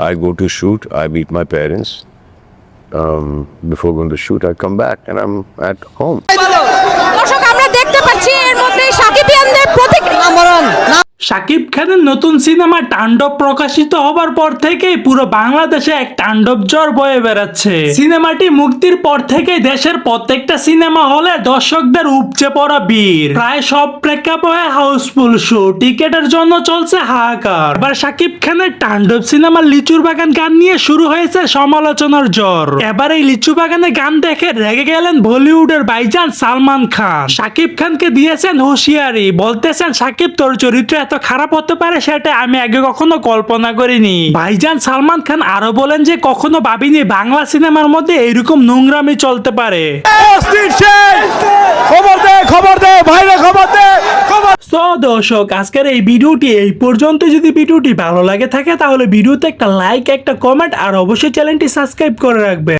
I go to shoot, I meet my parents. Before going to shoot, I come back and I'm at home. দর্শক আমরা দেখতে পাচ্ছি এর মধ্যে সাকিবিয়ানদের প্রতিক্রিয়া। শাকিব খানের নতুন সিনেমা তাণ্ডব প্রকাশিত হবার পর থেকেই পুরো বাংলাদেশে এক তাণ্ডব জ্বর বয়ে বেড়াচ্ছে। সিনেমাটি মুক্তির পর থেকেই দেশের প্রত্যেকটা সিনেমা হলে দর্শকদের উপচে পড়া ভিড়, প্রায় সব প্রেক্ষাপটে হাউসফুল শো, টিকেটের জন্য চলছে হাহাকার। এবার শাকিব খানের তাণ্ডব সিনেমার লিচুর বাগান গান নিয়ে শুরু হয়েছে সমালোচনার জ্বর। এবার এই লিচু বাগানে গান দেখে রেগে গেলেন বলিউডের ভাইজান সালমান খান। শাকিব খানকে দিয়েছেন হুঁশিয়ারি, বলতেছেন শাকিব তোর চরিত্র এত খারাপ হতে পারে সেটা আমি আগে কখনো কল্পনা করিনি। ভাইজান সালমান খান আরো বলেন যে কখনো ভাবিনি বাংলা সিনেমার মধ্যে এরকম নোংরামি চলতে পারে। সো দর্শক আজকের এই ভিডিওটি এই পর্যন্ত। যদি ভিডিওটি ভালো লাগে থাকে তাহলে ভিডিওতে একটা লাইক, একটা কমেন্ট আর অবশ্যই চ্যানেলটি সাবস্ক্রাইব করে রাখবে।